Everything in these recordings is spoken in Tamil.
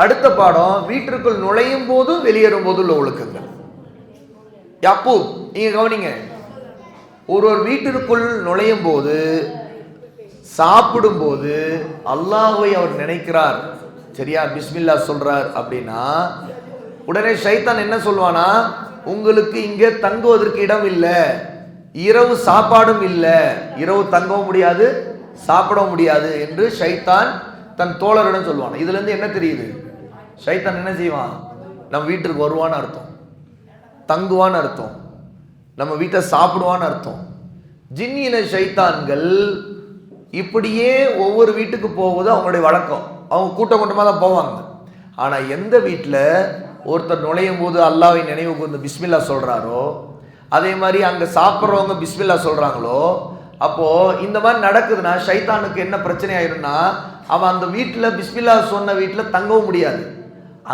அடுத்த பாடம் வீட்டிற்குள் நுழையும் போது வெளியேறும் போது உள்ள ஒழுக்கங்கள். யாக்கூப் நீங்க கவனிங்க, ஒரு வீட்டிற்குள் நுழையும் போது சாப்பிடும் போது அல்லாஹ்வை அவர் நினைக்கிறார், சரியா, பிஸ்மில்லா சொல்றார் அப்படின்னா உடனே ஷைத்தான் என்ன சொல்வானா, உங்களுக்கு இங்கே தங்குவதற்கு இடம் இல்லை, இரவு சாப்பாடும் இல்லை, இரவு தங்கவும் முடியாது சாப்பிடவும் முடியாது என்று ஷைத்தான் தன் தோழரிடம் சொல்வான். இதுல இருந்து என்ன தெரியுது, ஷைத்தான் என்ன செய்வான், நம்ம வீட்டுக்கு வருவான்னு அர்த்தம், தங்குவான்னு அர்த்தம், நம்ம வீட்டை சாப்பிடுவான்னு அர்த்தம். ஜின்னின ஷைத்தான்கள் இப்படியே ஒவ்வொரு வீட்டுக்கு போவது அவங்களுடைய வழக்கம். அவங்க கூட்டம் கூட்டமாக தான் போவாங்க. ஆனால் எந்த வீட்டில் ஒருத்தர் நுழையும் போது அல்லாஹ்வை நினைவு கூர்ந்து பிஸ்மில்லா சொல்கிறாரோ, அதே மாதிரி அங்கே சாப்பிட்றவங்க பிஸ்மில்லா சொல்கிறாங்களோ, அப்போது இந்த மாதிரி நடக்குதுன்னா ஷைத்தானுக்கு என்ன பிரச்சனை ஆயிரும்னா, அவன் அந்த வீட்டில் பிஸ்மில்லா சொன்ன வீட்டில் தங்கவும் முடியாது,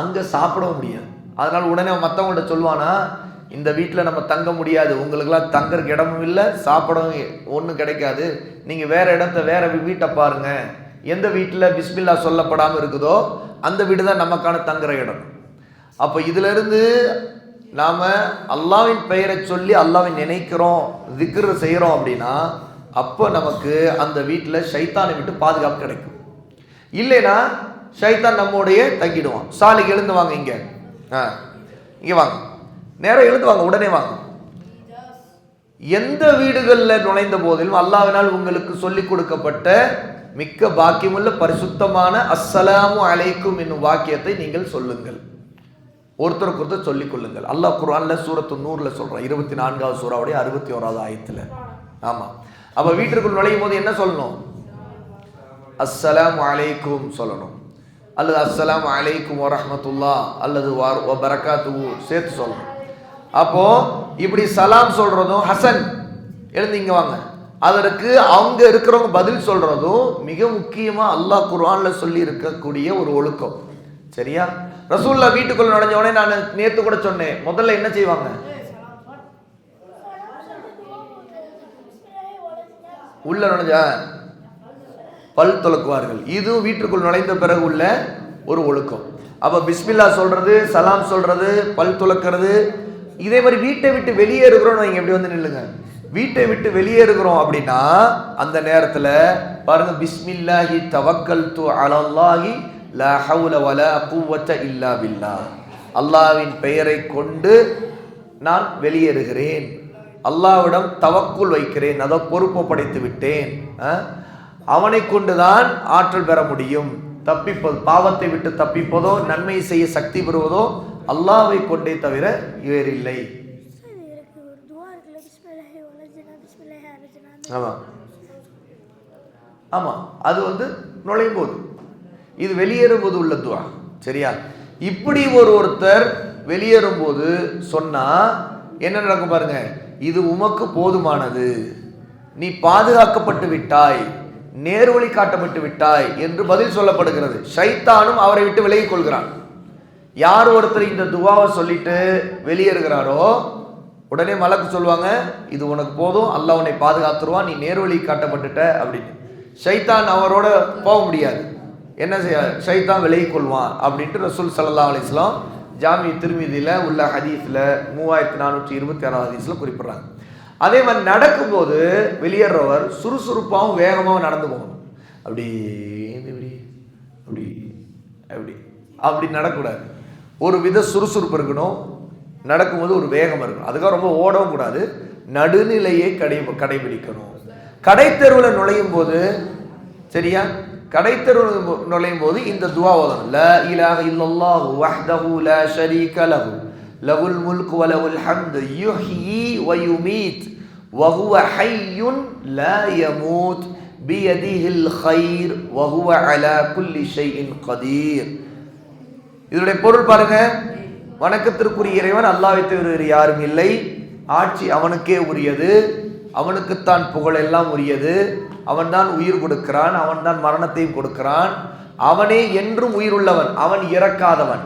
அங்கே சாப்பிடவும் முடியாது. அதனால் உடனே மற்றவங்கள்ட்ட சொல்லுவானா, இந்த வீட்டில் நம்ம தங்க முடியாது, உங்களுக்கெல்லாம் தங்கறதுக்கு இடமும் இல்லை, சாப்பிடவும் ஒன்றும் கிடைக்காது, நீங்கள் வேறு இடத்த வேறு வீட்டை பாருங்கள், எந்த வீட்டில் பிஸ்மில்லா சொல்லப்படாமல் இருக்குதோ அந்த வீடு தான் நமக்கான தங்குற இடம். அப்போ இதிலிருந்து நாம் அல்லாஹ்வின் பெயரை சொல்லி அல்லாஹ்வை நினைக்கிறோம், திக்ர் செய்கிறோம் அப்படின்னா அப்போ நமக்கு அந்த வீட்டில் ஷைத்தானை விட்டு பாதுகாப்பு கிடைக்கும். இல்லைன்னா ஷைத்தான் நம்மோடைய தங்கிடுவான். சாலிக்கு எழுந்து வாங்க, இங்கே இங்கே வாங்க, நேரம் எழுந்து வாங்க, உடனே வாங்க. எந்த வீடுகளில் நுழைந்த போதிலும் அல்லாஹ்வினால் உங்களுக்கு சொல்லிக் கொடுக்கப்பட்ட மிக்க பாக்கியமுள்ள பரிசுத்தமான அஸ்ஸலாமு அலைக்கும் என்னும் வாக்கியத்தை நீங்கள் சொல்லுங்கள், ஒருத்தருக்கு ஒருத்தர் சொல்லிக் கொள்ளுங்கள். அல்லாஹ் குர்ஆன்ல சூரத்து நூர்ல சொல்றான், 24வது சூராவுடைய 61வது ஆயத்துல. ஆமா, அப்ப வீட்டிற்குள் நுழையும் போது என்ன சொல்லணும், அஸ்ஸலாமு அலைக்கும் சொல்லணும், அல்லது அஸ்ஸலாமு அலைக்கும் வரஹ்மத்துல்லாஹ் அல்லது வபரகாத்துஹு சேர்த்து சொல்லணும். அப்போ இப்படி சலாம் சொல்றதும், ஹசன் எழுந்து இங்க வாங்க, அதற்கு அவங்க இருக்கிறவங்க பதில் சொல்றதும் மிக முக்கியமா அல்லாஹ் குர்ஆன்ல சொல்லி இருக்கக்கூடிய ஒரு ஒழுக்கம். சரியா? ரசூலுல்லாஹ் வீட்டுக்குள்ள நுழைஞ்ச உடனே நான் நேத்து கூட சொன்னேன், முதல்ல என்ன செய்வாங்க, உள்ள நுழைஞ்சா பல் துலக்குவார்கள். இது வீட்டுக்குள் நுழைந்த பிறகு உள்ள ஒரு ஒழுக்கம். அப்ப பிஸ்மில்லா சொல்றது, சலாம் சொல்றது, பல் துலக்கிறது. இதே மாதிரி வீட்டை விட்டு வெளியேறுகிறோம், நீங்க எப்படி வந்து நில்லுங்க, வீட்டை விட்டு வெளியேறுகிறோம் அப்படின்னா அந்த நேரத்தில் பாருங்க, பிஸ்மில்லாஹி தவக்கல்து அலல்லாஹி லா ஹவுல வலா குவத்த இல்லா பில்லாஹ், அல்லாஹ்வின் பெயரை கொண்டு நான் வெளியேறுகிறேன், அல்லாஹ்விடம் தவக்குல் வைக்கிறேன், அதை பொறுப்பு படைத்து விட்டேன், அவனை கொண்டுதான் ஆற்றல் பெற முடியும். தப்பிப்பது, பாவத்தை விட்டு தப்பிப்பதோ நன்மை செய்ய சக்தி பெறுவதோ அல்லாஹ்வை கொண்டே தவிர வேறில்லை. ஆமா ஆமா, அது வந்து நுழையும் போது, இது வெளியேறும் போது உள்ள துஆ. சரியா? இப்படி ஒருத்தர் வெளியேறும் போது சொன்னா என்ன நடக்கும் பாருங்க, இது உமக்கு போதுமானது, நீ பாதுகாக்கப்பட்டு விட்டாய், நேர்வழி காட்டப்பட்டு விட்டாய் என்று பதில் சொல்லப்படுகிறது. ஷைத்தானும் அவரை விட்டு விலகிக் கொள்கிறான். யார் ஒருத்தர் இந்த துவாவை சொல்லிட்டு வெளியேறுகிறாரோ உடனே மலக்கு சொல்லுவாங்க, இது உனக்கு போதும், அல்லாஹ் உன்னை பாதுகாத்துருவான், நீ நேர்வழி காட்டப்பட்டுட்ட அப்படின்னு. ஷைத்தான் அவரோட போக முடியாது, என்ன செய்ய, ஷைத்தான் விலகிக் கொள்வான் அப்படின்ட்டு ரசூல் ஸல்லல்லாஹு அலைஹி வஸல்லம் ஜாமி திர்மிதியில உள்ள ஹதீஸ்ல 3426 ஹதீஸ்ல குறிப்பிடுறாங்க. அதே மாதிரி நடக்கும்போது வெளியேறவர் சுறுசுறுப்பாகவும் வேகமாகவும் நடந்து போகணும். அப்படி இப்படி அப்படி அப்படி அப்படி நடக்கூடாது, ஒரு வித சுறுசுறுப்பு இருக்கணும், நடக்கும்போது ஒரு வேகம் இருக்கணும், அதுக்காக ரொம்ப ஓடவும் கூடாது, நடுநிலையை கடைபிடிக்கணும். கடைத்தெருவில் நுழையும் போது, சரியா, கடைத்தெருவில் நுழையும் போது இந்த துஆ ஓதணும், லா இலாஹ இல்லல்லாஹு வஹ்தஹு லா ஷரீக லஹு லஹுல் முல்கு வ லஹுல் ஹம்து யுஹ்யி வ யுமீத் வ ஹுவ ஹய்யுன் லா யமூத் பியதிஹில் கைர் வ ஹுவ அலா குல்லி ஷைஇன் கதீர். இதனுடைய பொருள் பாருங்க, வணக்கத்திற்குரிய இறைவன் அல்லாஹ்வை தவிர வேறு யாரும் இல்லை, ஆட்சி அவனுக்கே உரியது, அவனுக்குத்தான் புகழ் எல்லாம் உரியது, அவன்தான் உயிர் கொடுக்கிறான், அவன்தான் மரணத்தையும் கொடுக்கிறான், அவனே என்றும் உயிருள்ளவன், அவன் இறக்காதவன்,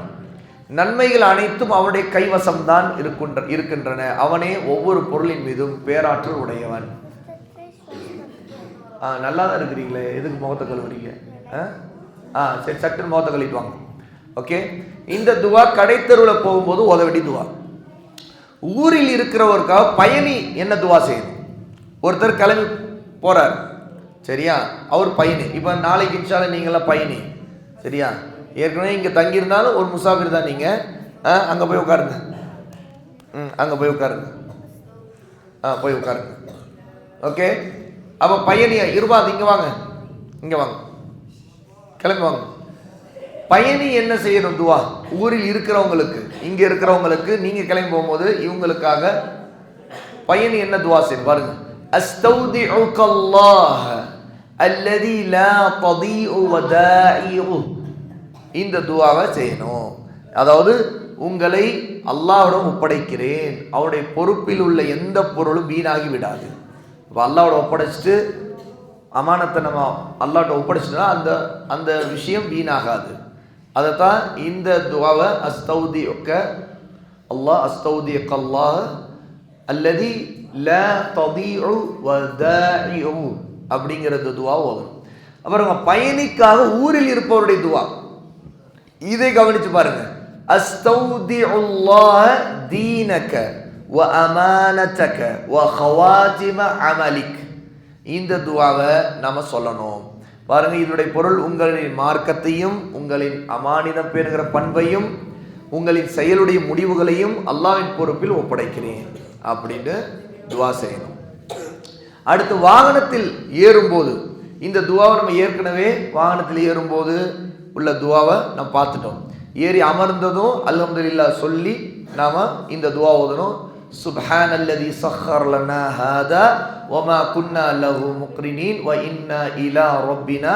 நன்மைகள் அனைத்தும் அவனுடைய கைவசம்தான் இருக்கின்றன, அவனே ஒவ்வொரு பொருளின் மீதும் பேராற்றல் உடையவன். நல்லா தான் இருக்கிறீங்களே, எதுக்கு முகத்தை கழுவுறீங்க? சரி, சட்டு முகத்தை கழுவிட்டு வாங்க. ஓகே, இந்த துவா கடைத்தெருவில் போகும்போது ஓத வேண்டிய துவா. ஊரில் இருக்கிறவருக்காக பயணி என்ன துவா செய்யணும்? ஒருத்தர் கிளம்பி போறார், சரியா, அவர் பயணி. இப்போ நாளைக்கு இன்ஷால்லா நீங்களாம் பயணி, சரியா, ஏற்கனவே இங்கே தங்கியிருந்தாலும் ஒரு முசாஃபிர் தான் நீங்கள். அங்கே போய் உட்காருங்க, அங்கே போய் உட்காருங்க, போய் உட்காருங்க. ஓகே, அப்போ பயணியா இருபாது இங்கே வாங்க, இங்கே வாங்க, கிளம்பி வாங்க. பயணி என்ன செய்யணும் துவா? ஊரில் இருக்கிறவங்களுக்கு, இங்கே இருக்கிறவங்களுக்கு நீங்கள் கிளம்பி போகும்போது இவங்களுக்காக பயணி என்ன துவா செய்யணும் பாருங்க. அஸ்தௌதிஉகல்லாஹ் அல்லதி லா ததீஉ வதாஇஉ. இந்த துவாவை செய்யணும். அதாவது உங்களை அல்லாஹ்விடம் ஒப்படைக்கிறேன், அவருடைய பொறுப்பில் உள்ள எந்த பொருளும் வீணாகி விடாது. இப்போ அல்லாஹ்வோட ஒப்படைச்சிட்டு அமானத்தை நம்ம அல்லாஹ்ட்ட ஒப்படைச்சிட்டா அந்த அந்த விஷயம் வீணாகாது. அதைத்தான் இந்த துவாவை அஸ்தௌதியுக அல்லாஹ், அஸ்தௌதியுக அல்லாஹ் அல்லதி லா ததீஉ வதாஇஉ அப்படிங்கிற துவா ஓதணும். அப்புறம் பயணிக்காக ஊரில் இருப்பவருடைய துவா, இதை கவனிச்சு பாருங்க. அஸ்தௌதிஉல்லாஹ தீனக வ அமானதக வ ஹவாதிம அமலிக். இந்த துவாவை நம்ம சொல்லணும். பாருங்க, இதனுடைய பொருள் உங்களின் மார்க்கத்தையும் உங்களின் அமானிதம் பெறுகிற பண்பையும் உங்களின் செயலுடைய முடிவுகளையும் அல்லாஹ்வின் பொறுப்பில் ஒப்படைக்கிறேன் அப்படின்னு துவா செய்யணும். அடுத்து வாகனத்தில் ஏறும்போது இந்த துவாவை நம்ம ஏற்கனவே வாகனத்தில் ஏறும்போது உள்ள துவாவை நம்ம பார்த்துட்டோம். ஏறி அமர்ந்ததும் அல்ஹம்துலில்லாஹ் சொல்லி நாம இந்த துவா ஓதணும். சுப்ஹானல்லதி ஸஹ்ஹர லனா ஹாதா வமா குன்னா லஹு முக்ரினீன் வ இன்னா இலா ரப்பினா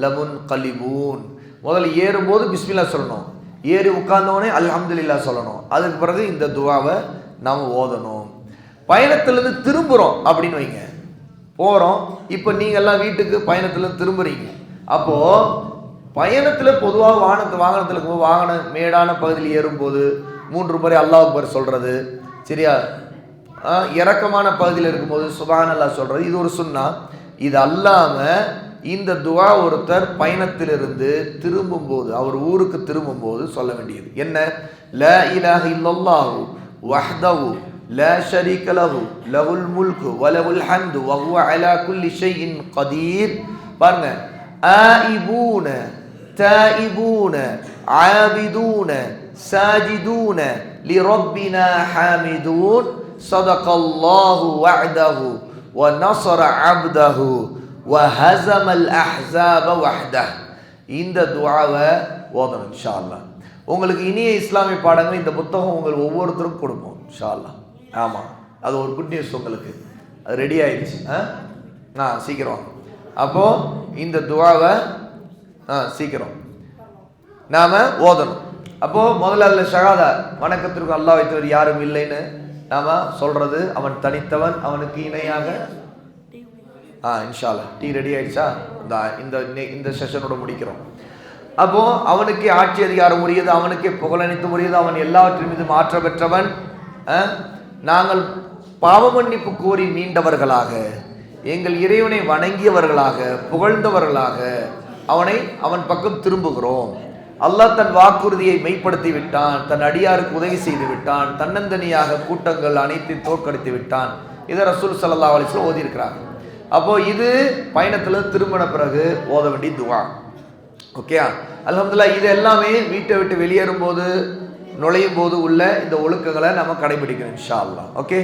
லமுன்கலிபூன். முதல்ல ஏறும்போது பிஸ்மில்லா சொல்லணும், ஏறி உட்கார்ந்தவனே அல்ஹம்துலில்லாஹ் சொல்லணும். அதுக்கு பிறகு இந்த துவாவை நாம் ஓதணும். பயணத்திலிருந்து திரும்புகிறோம் அப்படின்னு வைங்க, போகிறோம். இப்போ நீங்கள்லாம் வீட்டுக்கு பயணத்தில் திரும்புறீங்க. அப்போது பயணத்தில் பொதுவாக வாகனத்தில் வாகன மேடான பகுதியில் ஏறும்போது 3 முறை அல்லாஹ் அக்பர் சொல்கிறது, சரியா, இறக்கமான பகுதியில் இருக்கும்போது சுப்ஹானல்லாஹ் சொல்கிறது, இது ஒரு சுன்னா. இது அல்லாமல் இந்த துவா ஒருத்தர் பயணத்திலிருந்து திரும்பும்போது, அவர் ஊருக்கு திரும்பும்போது சொல்ல வேண்டியது என்ன? லா இலாஹ இல்லல்லாஹு வஹ்தஹு லா ஷரீக லஹு லஹுல் முல்கு வ லஹுல் ஹம்து வ ஹுவ அலா குல்லி ஷைஇன் கதீர். பாருங்க, ஆயிபூன தாயிபூன ஆபிதூன சாஜிதூன லிரப்பினா ஹாமிதூன் ஸதகல்லாஹு வஅதஹு வ நஸர அப்தஹு வ ஹஸமல் அஹ்ஸாப வஹ்தஹ். இந்த துஆவை ஓதணும் இன்ஷா அல்லாஹ். உங்களுக்கு இனிய இஸ்லாமிய பாடங்கள் இந்த புத்தகம் உங்களுக்கு ஒவ்வொருத்தருக்கும் கொடுப்போம் இன்ஷா அல்லாஹ். ஆமாம், அது ஒரு குட் நியூஸ் உங்களுக்கு, அது ரெடி ஆயிடுச்சு. சீக்கிரம். அப்போது இந்த துவாவை சீக்கிரம் நாம் ஓதணும். அப்போது முதல்ல அல்ல ஷஹாதா, வணக்கத்திற்கு அல்லாஹ் வைத்தவர் யாரும் இல்லைன்னு நாம் சொல்கிறது, அவன் தனித்தவன், அவனுக்கு இணையாக. இன்ஷா அல்லாஹ் டீ ரெடி ஆயிடுச்சா? இந்த செஷனோட முடிக்கிறோம். அப்போது அவனுக்கே ஆட்சி அதிகாரம் உரியது, அவனுக்கே புகழனைத்து உரியது, அவன் எல்லாவற்றின் மீது மாற்ற பெற்றவன். நாங்கள் பாவ மன்னிப்பு கோரி மீண்டவர்களாக, எங்கள் இறைவனை வணங்கியவர்களாக, புகழ்ந்தவர்களாக அவன் பக்கம் திரும்புகிறோம். அல்லாஹ் தன் வாக்குறுதியை மெய்ப்படுத்தி விட்டான், தன் அடியாருக்கு உதவி செய்து விட்டான், தன்னந்தனியாக கூட்டங்கள் அனைத்தையும் தோற்கடித்து விட்டான். இதை ரசூல் ஸல்லல்லாஹு அலைஹி வஸல்லம் ஓதி இருக்கிறாங்க. அப்போ இது பயணத்தில் திரும்பின பிறகு ஓத வேண்டிய துவா. ஓகே, அல்ஹம்துலில்லாஹ். இது எல்லாமே வீட்டை விட்டு வெளியேறும் போது நுழையும் போது உள்ள இந்த ஒழுக்கங்களை நம்ம கடைபிடிக்கணும் இன்ஷா அல்லாஹ். ஓகே.